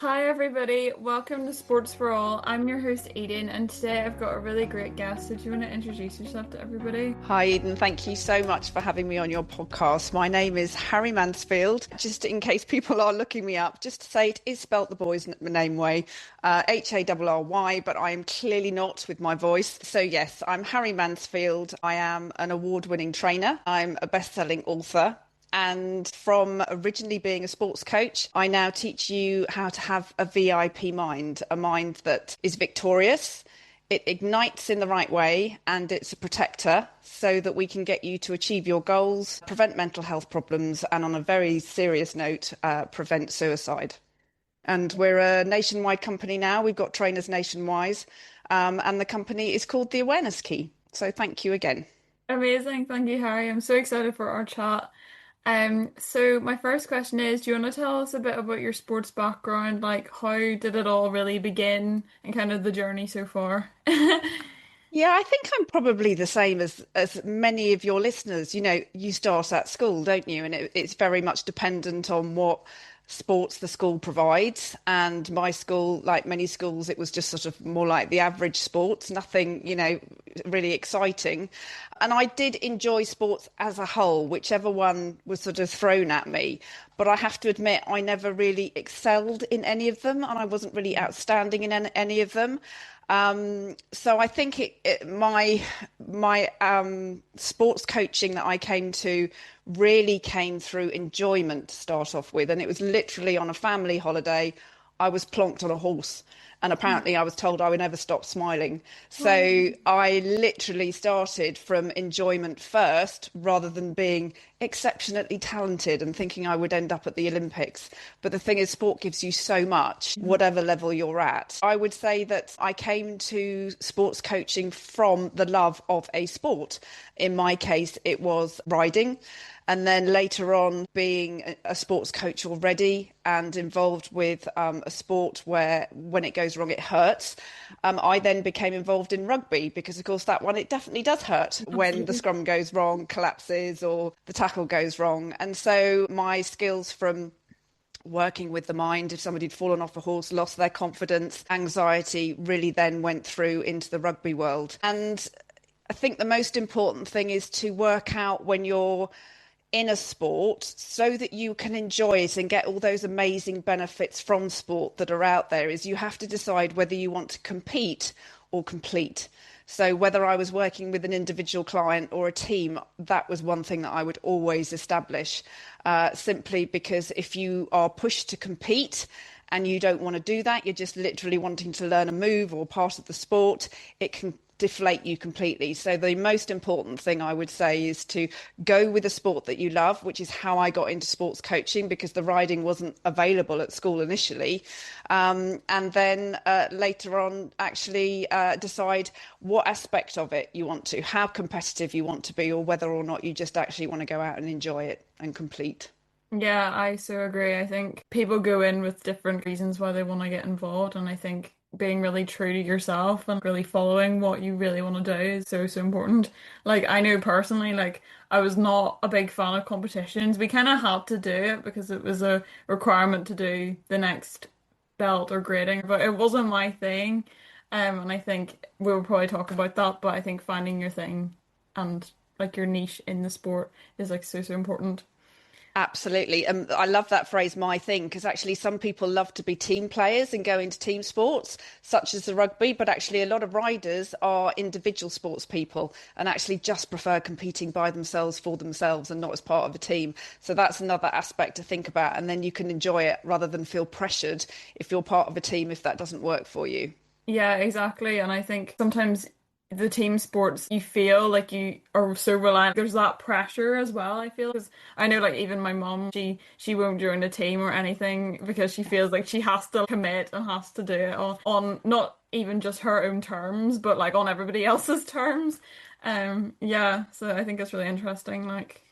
Hi everybody, welcome to Sports for All. I'm your host Eden, and today I've got a really great guest. So do you want to introduce yourself to everybody? Hi, Eden. Thank you so much for having me on your podcast. My name is Harry Mansfield. Just in case people are looking me up, just to say it is spelt the boy's name way, Harry, but I am clearly not with my voice. So yes, I'm Harry Mansfield. I am an award-winning trainer. I'm a best-selling author. And from originally being a sports coach, I now teach you how to have a VIP mind, a mind that is victorious. It ignites in the right way, and it's a protector so that we can get you to achieve your goals, prevent mental health problems, and on a very serious note, prevent suicide. And we're a nationwide company now. We've got trainers nationwide, and the company is called The Awareness Key. So thank you again. Amazing, thank you, Harry. I'm so excited for our chat. So my first question is, do you want to tell us a bit about your sports background? Like, how did it all really begin and kind of the journey so far? Yeah, I think I'm probably the same as many of your listeners. You know, you start at school, don't you? And it's very much dependent on what sports the school provides. And my school, like many schools, it was just sort of more like the average sports, nothing, really exciting. And I did enjoy sports as a whole, whichever one was sort of thrown at me. But I have to admit, I never really excelled in any of them, and I wasn't really outstanding in any of them. So I think my sports coaching that I came to really came through enjoyment to start off with, and it was literally on a family holiday. I was plonked on a horse, and apparently I was told I would never stop smiling. So I literally started from enjoyment first, rather than being exceptionally talented and thinking I would end up at the Olympics. But the thing is, sport gives you so much, whatever level you're at. I would say that I came to sports coaching from the love of a sport. In my case, it was riding. And then later on, being a sports coach already and involved with a sport where when it goes wrong, it hurts. I then became involved in rugby because, of course, that one, it definitely does hurt when the Absolutely. scrum goes wrong, collapses, or the tackle goes wrong. And so my skills from working with the mind, if somebody had fallen off a horse, lost their confidence, anxiety, really then went through into the rugby world. And I think the most important thing is to work out when you're in a sport so that you can enjoy it and get all those amazing benefits from sport that are out there, is you have to decide whether you want to compete or complete. So whether I was working with an individual client or a team, that was one thing that I would always establish, simply because if you are pushed to compete and you don't want to do that, you're just literally wanting to learn a move or part of the sport, it can deflate you completely. So the most important thing I would say is to go with a sport that you love, which is how I got into sports coaching, because the riding wasn't available at school initially. And then later on, actually decide what aspect of it you want to, how competitive you want to be, or whether or not you just actually want to go out and enjoy it and complete. Yeah, I so agree. I think people go in with different reasons why they want to get involved, and I think being really true to yourself and really following what you really want to do is so, so important. Like, I know personally, like, I was not a big fan of competitions. We kind of had to do it because it was a requirement to do the next belt or grading, but it wasn't my thing. And I think we'll probably talk about that, but I think finding your thing and like your niche in the sport is like so, so important. Absolutely. I love that phrase, my thing, because actually some people love to be team players and go into team sports, such as the rugby, but actually a lot of riders are individual sports people and actually just prefer competing by themselves for themselves and not as part of a team. So that's another aspect to think about. And then you can enjoy it rather than feel pressured if you're part of a team, if that doesn't work for you. Yeah, exactly. And I think sometimes the team sports, you feel like you are so reliant. There's that pressure as well, I feel. Because I know, like, even my mom, she won't join a team or anything because she feels like she has to commit and has to do it on not even just her own terms, but like on everybody else's terms. Yeah, so I think it's really interesting. Like,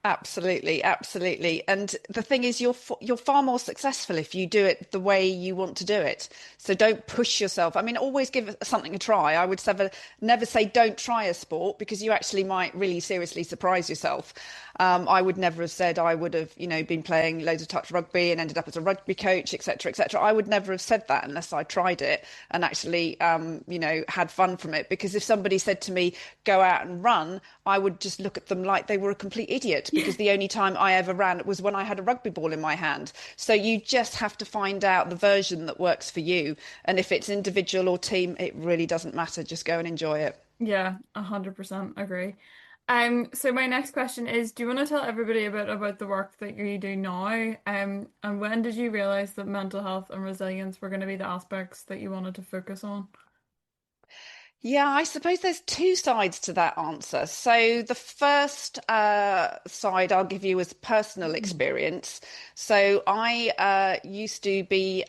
Absolutely, absolutely. And the thing is, you're far more successful if you do it the way you want to do it. So don't push yourself. I mean, always give something a try. I would never say don't try a sport, because you actually might really seriously surprise yourself. I would never have said I would have, been playing loads of touch rugby and ended up as a rugby coach, etc., etc. I would never have said that unless I tried it and actually, had fun from it. Because if somebody said to me, go out and run, I would just look at them like they were a complete idiot, because the only time I ever ran was when I had a rugby ball in my hand. So you just have to find out the version that works for you. And if it's individual or team, it really doesn't matter. Just go and enjoy it. Yeah, 100% agree. So my next question is, do you want to tell everybody a bit about the work that you do now? And when did you realize that mental health and resilience were going to be the aspects that you wanted to focus on? Yeah, I suppose there's two sides to that answer. So the first side I'll give you is personal experience. So I used to be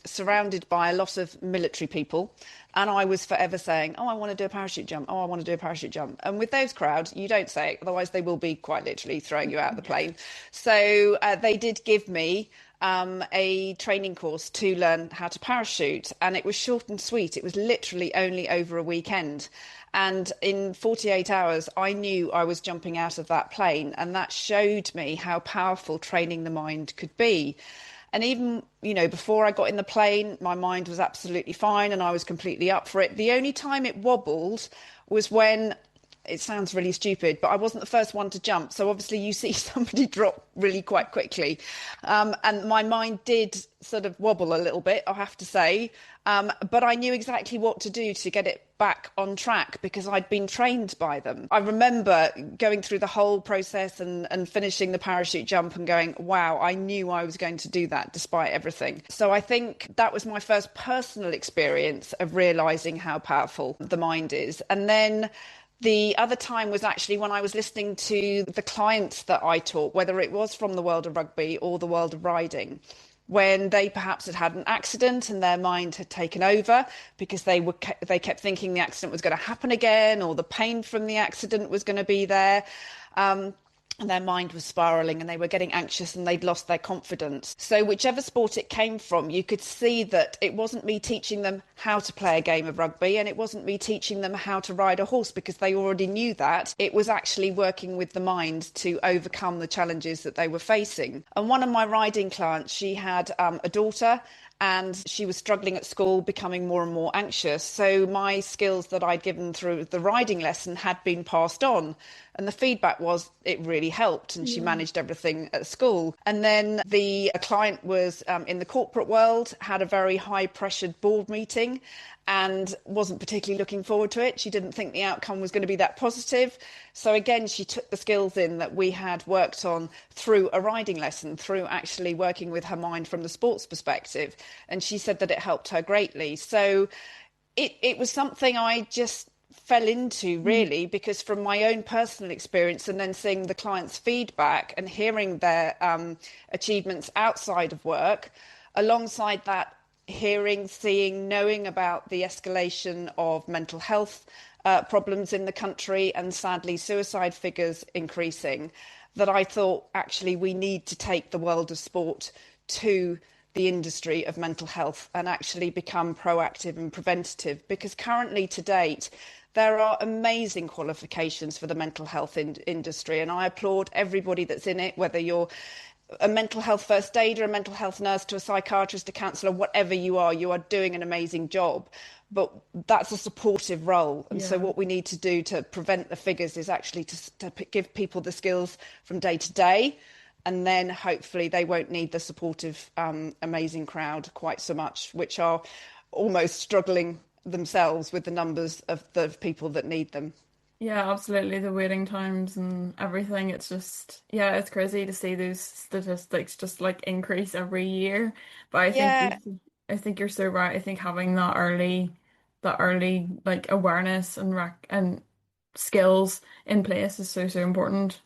surrounded by a lot of military people, and I was forever saying, "Oh, I want to do a parachute jump. Oh, I want to do a parachute jump." And with those crowds, you don't say it, otherwise they will be quite literally throwing you out of the plane. So they did give me a training course to learn how to parachute, and it was short and sweet. It was literally only over a weekend. And in 48 hours, I knew I was jumping out of that plane, and that showed me how powerful training the mind could be. And even, before I got in the plane, my mind was absolutely fine and I was completely up for it. The only time it wobbled was when, it sounds really stupid, but I wasn't the first one to jump. So obviously you see somebody drop really quite quickly. And my mind did sort of wobble a little bit, I have to say. But I knew exactly what to do to get it back on track because I'd been trained by them. I remember going through the whole process and finishing the parachute jump and going, wow, I knew I was going to do that despite everything. So I think that was my first personal experience of realizing how powerful the mind is. And then the other time was actually when I was listening to the clients that I taught, whether it was from the world of rugby or the world of riding, when they perhaps had had an accident and their mind had taken over because they kept thinking the accident was going to happen again, or the pain from the accident was going to be there. And their mind was spiraling and they were getting anxious and they'd lost their confidence. So whichever sport it came from, you could see that it wasn't me teaching them how to play a game of rugby, and it wasn't me teaching them how to ride a horse because they already knew that. It was actually working with the mind to overcome the challenges that they were facing. And one of my riding clients, she had a daughter, and she was struggling at school, becoming more and more anxious. So my skills that I'd given through the riding lesson had been passed on. And the feedback was it really helped, and she Yeah. managed everything at school. And then the client was in the corporate world, had a very high pressured board meeting and wasn't particularly looking forward to it. She didn't think the outcome was going to be that positive. So again, she took the skills in that we had worked on through a riding lesson, through actually working with her mind from the sports perspective. And she said that it helped her greatly. So it was something I just fell into, really, because from my own personal experience and then seeing the clients' feedback and hearing their achievements outside of work, alongside that, hearing, seeing, knowing about the escalation of mental health problems in the country, and sadly suicide figures increasing, that I thought actually we need to take the world of sport to the industry of mental health and actually become proactive and preventative, because currently to date there are amazing qualifications for the mental health industry, and I applaud everybody that's in it, whether you're a mental health first aider, a mental health nurse, to a psychiatrist, a counsellor, whatever you are doing an amazing job. But that's a supportive role. And so Yeah. what we need to do to prevent the figures is actually to give people the skills from day to day. And then hopefully they won't need the supportive, amazing crowd quite so much, which are almost struggling themselves with the numbers of the people that need them. Yeah, absolutely. The waiting times and everything. It's just, yeah, it's crazy to see those statistics just like increase every year. But Yeah. I think you're so right. I think having that early like awareness and skills in place is so, so important.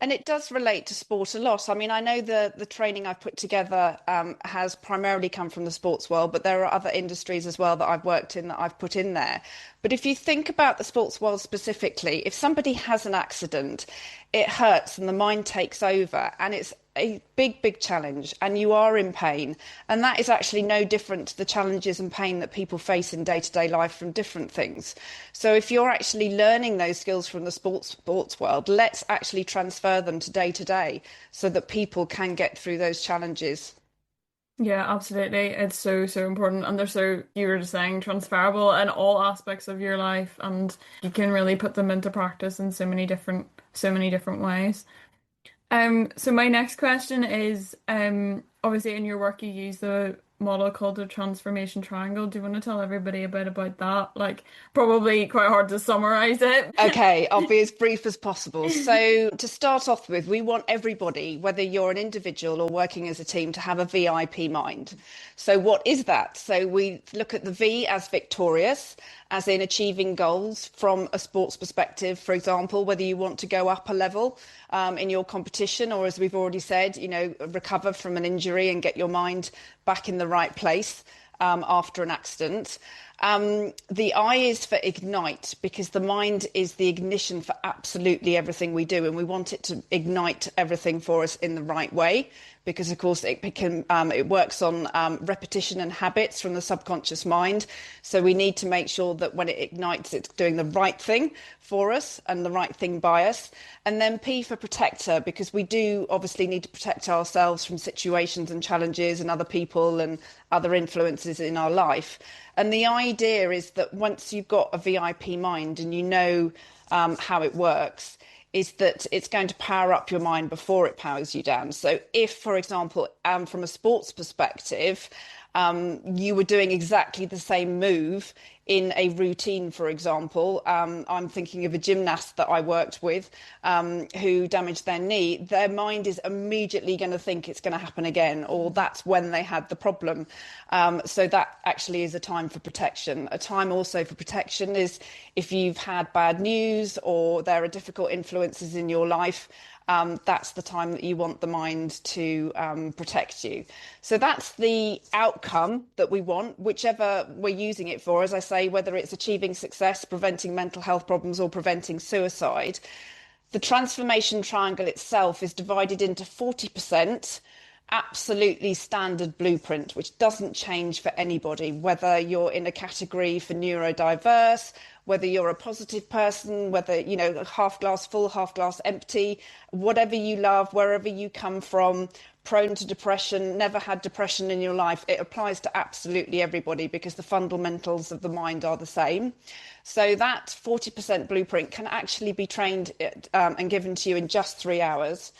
And it does relate to sport a lot. I mean, I know the training I've put together has primarily come from the sports world, but there are other industries as well that I've worked in that I've put in there. But if you think about the sports world specifically, if somebody has an accident, it hurts and the mind takes over, and it's a big, big challenge, and you are in pain. And that is actually no different to the challenges and pain that people face in day-to-day life from different things. So if you're actually learning those skills from the sports world, let's actually transfer them to day to day so that people can get through those challenges. Yeah, absolutely. It's so, so important. And they're so, you were just saying, transferable in all aspects of your life. And you can really put them into practice in so many different ways. So my next question is, obviously in your work you use the model called the transformation triangle. Do you want to tell everybody a bit about that? Like, probably quite hard to summarize it. Okay, I'll be as brief as possible. So, to start off with, we want everybody, whether you're an individual or working as a team, to have a VIP mind. So, what is that? So, we look at the V as victorious, as in achieving goals from a sports perspective, for example, whether you want to go up a level in your competition, or as we've already said, recover from an injury and get your mind back in the right place after an accident. The I is for ignite, because the mind is the ignition for absolutely everything we do, and we want it to ignite everything for us in the right way, because of course it works on repetition and habits from the subconscious mind. So we need to make sure that when it ignites, it's doing the right thing for us and the right thing by us. And then P for protector, because we do obviously need to protect ourselves from situations and challenges and other people and other influences in our life. And the idea is that once you've got a VIP mind and you know how it works, is that it's going to power up your mind before it powers you down. So if, for example, from a sports perspective, you were doing exactly the same move in a routine, for example. I'm thinking of a gymnast that I worked with who damaged their knee. Their mind is immediately going to think it's going to happen again, or that's when they had the problem. So that actually is a time for protection. A time also for protection is if you've had bad news or there are difficult influences in your life. That's the time that you want the mind to protect you. So that's the outcome that we want, whichever we're using it for, as I say, whether it's achieving success, preventing mental health problems, or preventing suicide. The transformation triangle itself is divided into 40% absolutely standard blueprint, which doesn't change for anybody, whether you're in a category for neurodiverse, whether you're a positive person, whether, half glass full, half glass empty, whatever you love, wherever you come from, prone to depression, never had depression in your life, it applies to absolutely everybody because the fundamentals of the mind are the same. So that 40% blueprint can actually be trained and given to you in just 3 hours.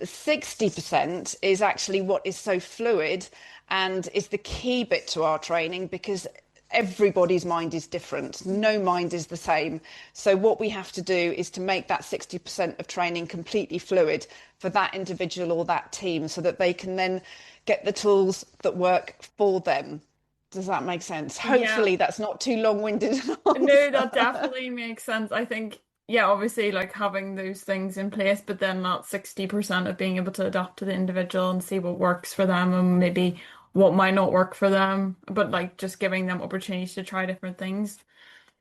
60% is actually what is so fluid and is the key bit to our training, because everybody's mind is different. No mind is the same. So what we have to do is to make that 60% of training completely fluid for that individual or that team, so that they can then get the tools that work for them. Does that make sense? Yeah. Hopefully that's not too long-winded an No, that answer. definitely makes sense. I think, yeah, obviously, like having those things in place, but then that 60% of being able to adapt to the individual and see what works for them and maybe what might not work for them, but like just giving them opportunities to try different things.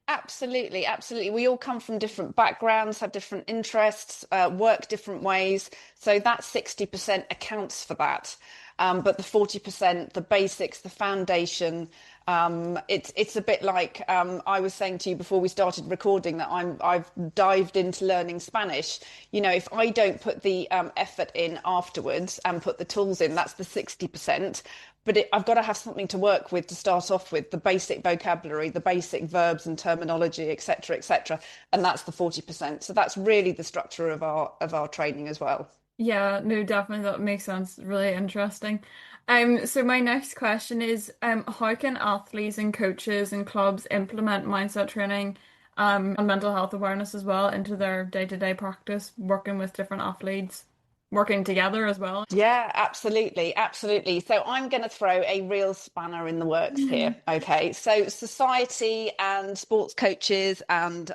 Absolutely, absolutely. We all come from different backgrounds, have different interests, work different ways. So that 60% accounts for that. But the 40%, the basics, the foundation, it's a bit like I was saying to you before we started recording that I've dived into learning Spanish. If I don't put the effort in afterwards and put the tools in, that's the 60%. But I've got to have something to work with to start off with, the basic vocabulary, the basic verbs and terminology, etc., etc. And that's the 40%. So that's really the structure of our training as well. Yeah, no, definitely that makes sense. Really interesting. So my next question is, how can athletes and coaches and clubs implement mindset training, and mental health awareness as well into their day-to-day practice, working with different athletes, working together as well? Yeah, absolutely, absolutely. So I'm going to throw a real spanner in the works here. Okay, so society and sports coaches and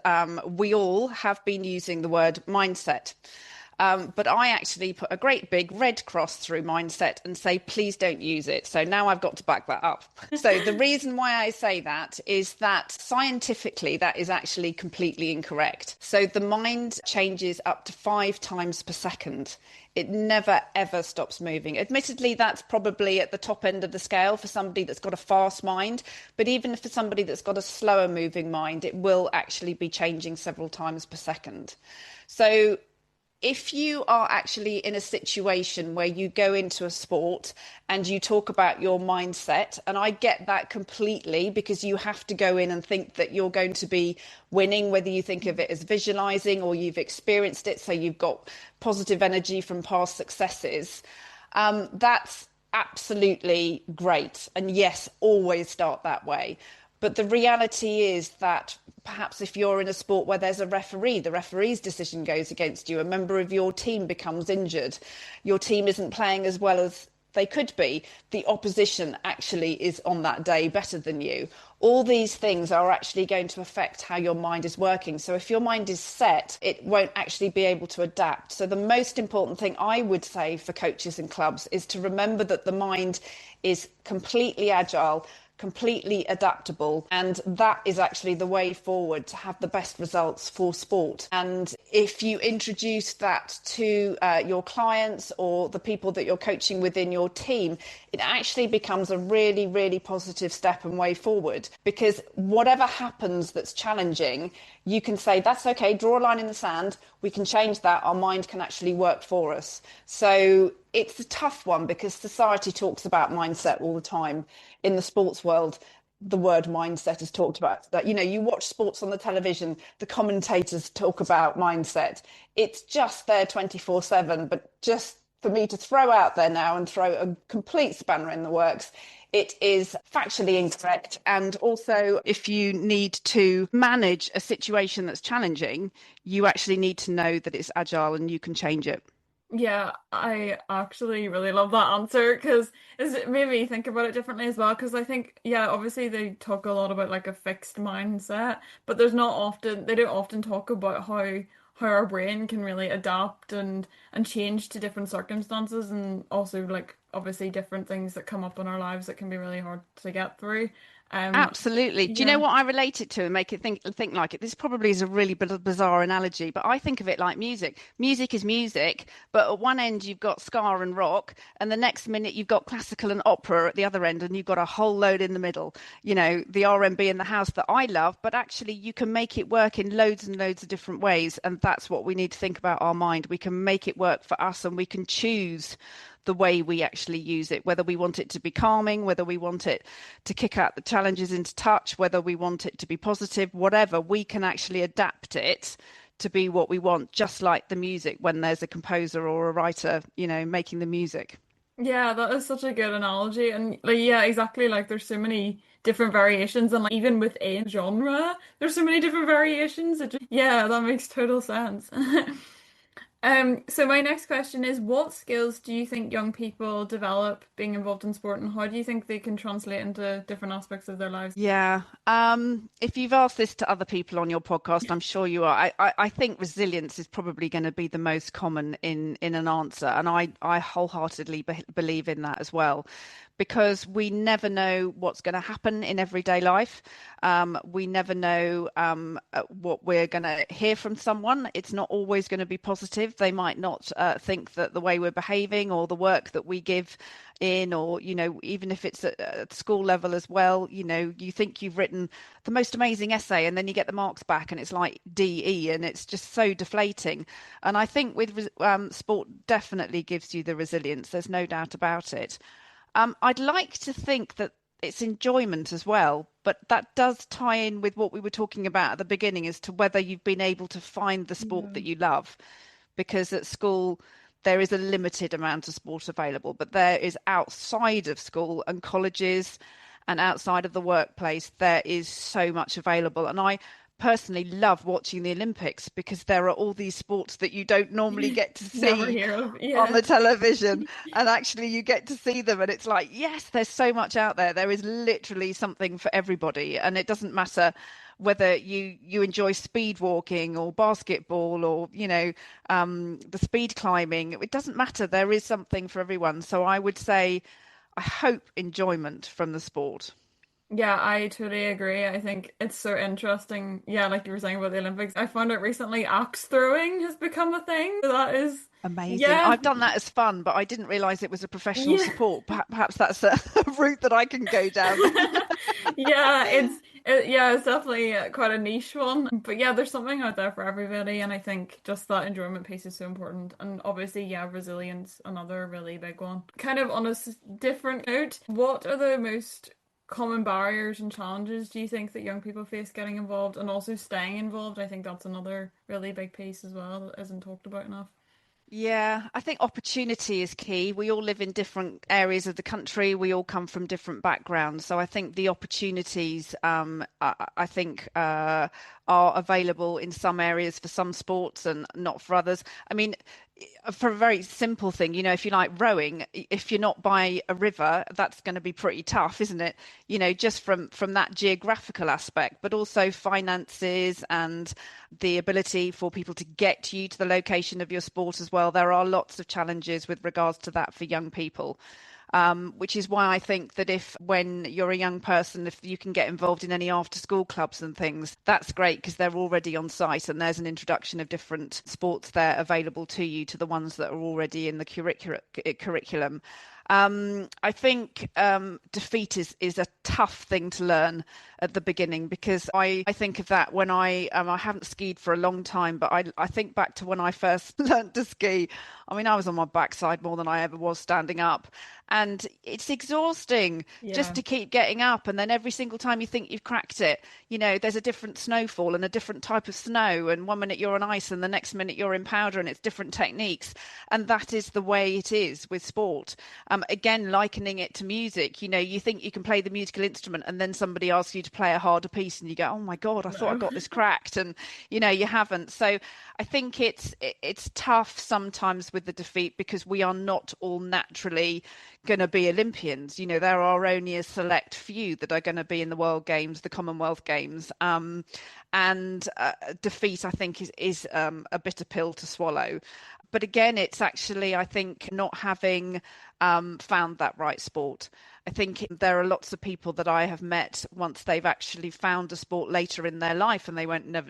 we all have been using the word mindset. But I actually put a great big red cross through mindset and say, please don't use it. So now I've got to back that up. So the reason why I say that is that scientifically, that is actually completely incorrect. So the mind changes up to 5 times per second. It never, ever stops moving. Admittedly, that's probably at the top end of the scale for somebody that's got a fast mind. But even for somebody that's got a slower moving mind, it will actually be changing several times per second. So if you are actually in a situation where you go into a sport and you talk about your mindset, and I get that completely because you have to go in and think that you're going to be winning, whether you think of it as visualizing or you've experienced it, so you've got positive energy from past successes, that's absolutely great. And yes, always start that way. But the reality is that perhaps if you're in a sport where there's a referee, the referee's decision goes against you, a member of your team becomes injured, your team isn't playing as well as they could be, the opposition actually is on that day better than you. All these things are actually going to affect how your mind is working. So if your mind is set, it won't actually be able to adapt. So the most important thing I would say for coaches and clubs is to remember that the mind is completely agile, completely adaptable, and that is actually the way forward to have the best results for sport. And if you introduce that to your clients or the people that you're coaching within your team, it actually becomes a really, really positive step and way forward, because whatever happens that's challenging, you can say, that's okay, draw a line in the sand, we can change that, our mind can actually work for us. So it's a tough one because society talks about mindset all the time. In the sports world, the word mindset is talked about. That, you know, you watch sports on the television, the commentators talk about mindset. It's just there 24/7. But just for me to throw out there now and throw a complete spanner in the works, it is factually incorrect. And also, if you need to manage a situation that's challenging, you actually need to know that it's agile and you can change it. Yeah, I actually really love that answer because it made me think about it differently as well. Because I think, yeah, obviously they talk a lot about like a fixed mindset, but they don't often talk about how our brain can really adapt and change to different circumstances, and also like obviously different things that come up in our lives that can be really hard to get through. Absolutely. Do you know Yeah. what I relate it to and make it think like it? This probably is a really bizarre analogy, but I think of it like music. Music is music, but at one end you've got ska and rock, and the next minute you've got classical and opera at the other end, and you've got a whole load in the middle. You know, the R&B and the house that I love, but actually you can make it work in loads and loads of different ways, and that's what we need to think about our mind. We can make it work for us, and we can choose the way we actually use it, whether we want it to be calming, whether we want it to kick out the challenges into touch, whether we want it to be positive, whatever, we can actually adapt it to be what we want, just like the music when there's a composer or a writer, you know, making the music. Yeah, that is such a good analogy. And like yeah, exactly, like there's so many different variations, and like even within genre, there's so many different variations. Yeah, that makes total sense. So my next question is, what skills do you think young people develop being involved in sport, and how do you think they can translate into different aspects of their lives? Yeah. If you've asked this to other people on your podcast, I'm sure you are. I think resilience is probably going to be the most common in an answer. And I wholeheartedly believe in that as well, because we never know what's going to happen in everyday life. We never know what we're going to hear from someone. It's not always going to be positive. They might not think that the way we're behaving or the work that we give in, or you know, even if it's at school level as well, you know, you think you've written the most amazing essay and then you get the marks back and it's like DE, and it's just so deflating. And I think with sport definitely gives you the resilience, there's no doubt about it. I'd like to think that it's enjoyment as well, but that does tie in with what we were talking about at the beginning as to whether you've been able to find the sport Yeah. that you love. Because at school, there is a limited amount of sport available, but there is outside of school and colleges and outside of the workplace, there is so much available. And I personally love watching the Olympics because there are all these sports that you don't normally get to Never see hear of. on Yeah. the television, and actually you get to see them, and it's like, yes, there's so much out there. There is literally something for everybody, and it doesn't matter whether you enjoy speed walking or basketball or, the speed climbing. It doesn't matter. There is something for everyone. So I would say, I hope enjoyment from the sport. Yeah, I totally agree. I think it's so interesting. Yeah, like you were saying about the Olympics, I found out recently axe throwing has become a thing. That is, Amazing. yeah, I've done that as fun, but I didn't realize it was a professional yeah. sport. Perhaps that's a route that I can go down. Yeah, it's definitely quite a niche one. But yeah, there's something out there for everybody, and I think just that enjoyment piece is so important. And obviously, yeah, resilience, another really big one. Kind of on a different note, what are the most common barriers and challenges do you think that young people face getting involved and also staying involved? I think that's another really big piece as well that isn't talked about enough. Yeah, I think opportunity is key. We all live in different areas of the country. We all come from different backgrounds. So I think the opportunities, I think, are available in some areas for some sports and not for others. I mean, for a very simple thing, if you like rowing, if you're not by a river, that's going to be pretty tough, isn't it? Just from that geographical aspect, but also finances and the ability for people to get you to the location of your sport as well. There are lots of challenges with regards to that for young people. Which is why I think that when you're a young person, if you can get involved in any after school clubs and things, that's great because they're already on site and there's an introduction of different sports there available to you to the ones that are already in the curriculum. I think defeat is a tough thing to learn at the beginning because I think of that when I haven't skied for a long time, but I think back to when I first learned to ski. I mean, I was on my backside more than I ever was standing up. And it's exhausting just Yeah. to keep getting up. And then every single time you think you've cracked it, there's a different snowfall and a different type of snow. And one minute you're on ice and the next minute you're in powder and it's different techniques. And that is the way it is with sport. Again, likening it to music, you think you can play the musical instrument and then somebody asks you to play a harder piece and you go, oh my God, I thought I No. got this cracked. And, you haven't. So I think it's tough sometimes with the defeat because we are not all naturally going to be Olympians. There are only a select few that are going to be in the World Games, the Commonwealth Games. And defeat, I think, is a bitter pill to swallow. But again, it's actually, I think, not having found that right sport. I think there are lots of people that I have met once they've actually found a sport later in their life and they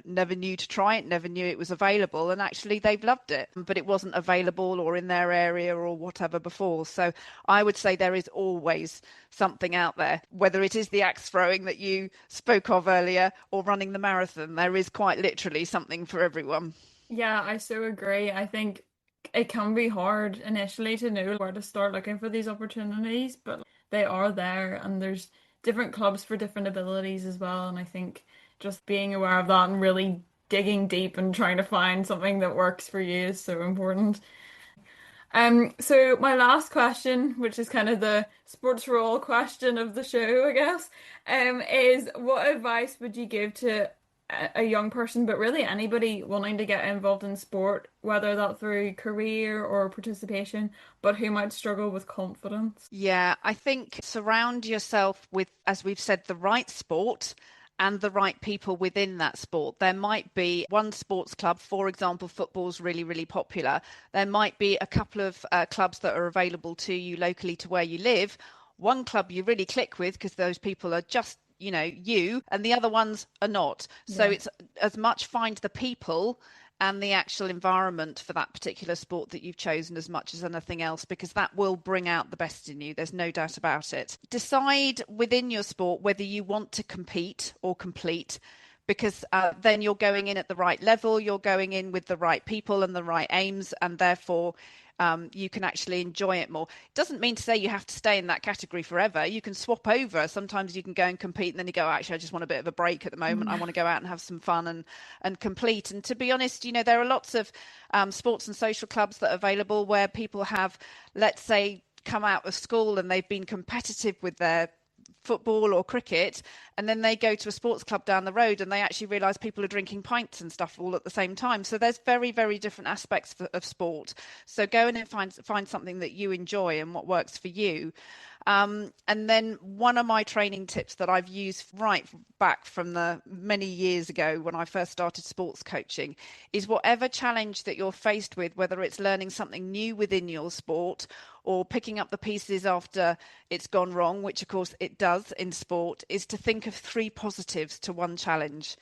never knew to try it, never knew it was available, and actually they've loved it, but it wasn't available or in their area or whatever before. So I would say there is always something out there, whether it is the axe throwing that you spoke of earlier or running the marathon. There is quite literally something for everyone. Yeah, I so agree. I think it can be hard initially to know where to start looking for these opportunities, but they are there and there's different clubs for different abilities as well. And I think just being aware of that and really digging deep and trying to find something that works for you is so important. So my last question, which is kind of the sports for all question of the show, I guess, is what advice would you give to a young person, but really anybody wanting to get involved in sport, whether that through career or participation, but who might struggle with confidence? Yeah, I think surround yourself with, as we've said, the right sport and the right people within that sport. There might be one sports club, for example, football's really, really popular. There might be a couple of clubs that are available to you locally to where you live. One club you really click with because those people are just you, and the other ones are not. So Yeah. it's as much find the people and the actual environment for that particular sport that you've chosen as much as anything else, because that will bring out the best in you. There's no doubt about it. Decide within your sport whether you want to compete or complete, because then you're going in at the right level, you're going in with the right people and the right aims, and therefore you can actually enjoy it more. It doesn't mean to say you have to stay in that category forever. You can swap over. Sometimes you can go and compete and then you go, actually, I just want a bit of a break at the moment. I want to go out and have some fun and complete. And to be honest, there are lots of sports and social clubs that are available where people have, let's say, come out of school and they've been competitive with their football or cricket, and then they go to a sports club down the road and they actually realize people are drinking pints and stuff all at the same time. So there's very, very different aspects of sport. So go in and find something that you enjoy and what works for you. And then one of my training tips that I've used right back from the many years ago when I first started sports coaching is whatever challenge that you're faced with, whether it's learning something new within your sport or picking up the pieces after it's gone wrong, which of course it does in sport, is to think of three positives to one challenge.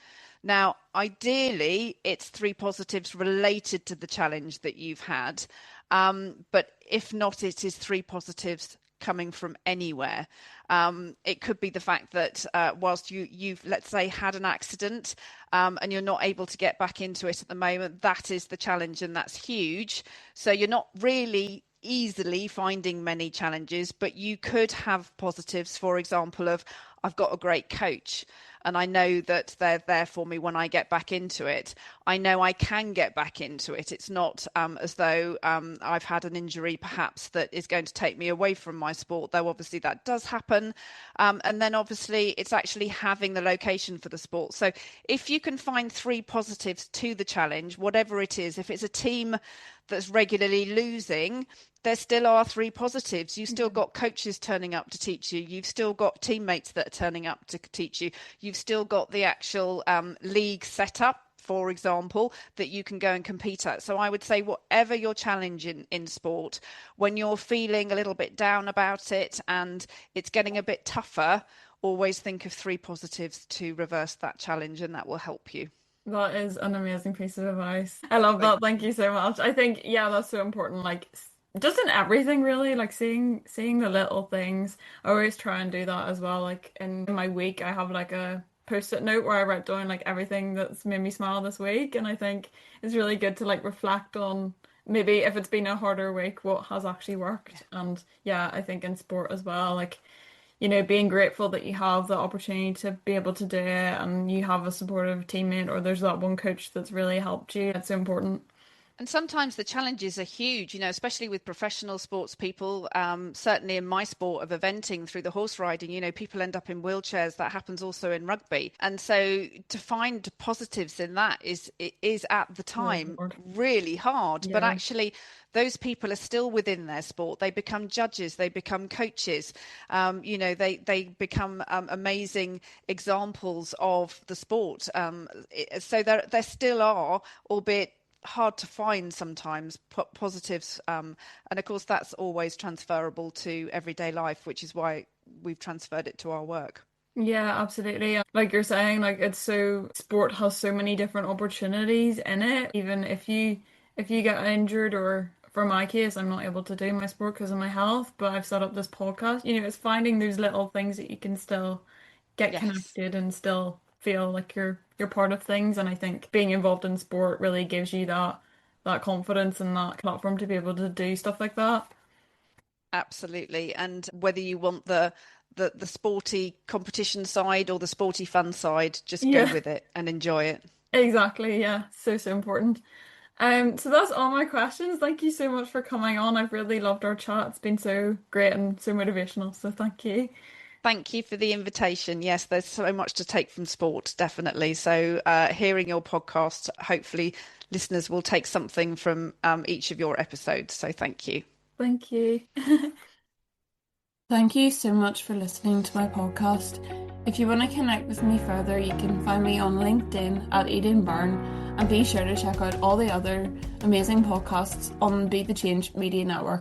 Now, ideally, it's three positives related to the challenge that you've had. But if not, it is three positives coming from anywhere. It could be the fact that whilst you've, let's say, had an accident and you're not able to get back into it at the moment, that is the challenge and that's huge. So you're not really easily finding many challenges, but you could have positives, for example, of I've got a great coach and I know that they're there for me when I get back into it. I know I can get back into it. It's not as though I've had an injury perhaps that is going to take me away from my sport, though obviously that does happen. And then obviously it's actually having the location for the sport. So if you can find three positives to the challenge, whatever it is, if it's a team that's regularly losing, there still are three positives. You've still got coaches turning up to teach you. You've still got teammates that are turning up to teach you. You've still got the actual league set up, for example, that you can go and compete at. So I would say whatever your challenge in sport, when you're feeling a little bit down about it and it's getting a bit tougher, always think of three positives to reverse that challenge, and that will help you. That is an amazing piece of advice. I love that. Thank you so much. I think, yeah, that's so important. Like, just in everything, really, like seeing the little things. I always try and do that as well. Like in my week, I have like a post-it note where I write down like everything that's made me smile this week. And I think it's really good to like reflect on maybe if it's been a harder week, what has actually worked. And yeah, I think in sport as well, like, being grateful that you have the opportunity to be able to do it and you have a supportive teammate or there's that one coach that's really helped you. It's so important. And sometimes the challenges are huge, especially with professional sports people. Certainly in my sport of eventing through the horse riding, people end up in wheelchairs. That happens also in rugby. And so to find positives in that is at the time really hard. Yeah. But actually, those people are still within their sport. They become judges, they become coaches, they become amazing examples of the sport. So there still are, albeit hard to find sometimes, positives, and of course that's always transferable to everyday life, which is why we've transferred it to our work. Yeah, absolutely. Like you're saying, like sport has so many different opportunities in it. Even if you get injured, or for my case, I'm not able to do my sport because of my health, but I've set up this podcast. It's finding those little things that you can still get Yes. connected and still feel like you're part of things. And I think being involved in sport really gives you that confidence and that platform to be able to do stuff like that. Absolutely. And whether you want the sporty competition side or the sporty fun side, just go Yeah, with it and enjoy it. exactly. Yeah, so important. So that's all my questions. Thank you so much for coming on. I've really loved our chat. It's been so great and so motivational. So thank you. Thank you for the invitation. Yes, there's so much to take from sport, definitely. So hearing your podcast, hopefully listeners will take something from each of your episodes. So thank you. Thank you. Thank you so much for listening to my podcast. If you want to connect with me further, you can find me on LinkedIn at Eden Byrne, and be sure to check out all the other amazing podcasts on Be the Change Media Network.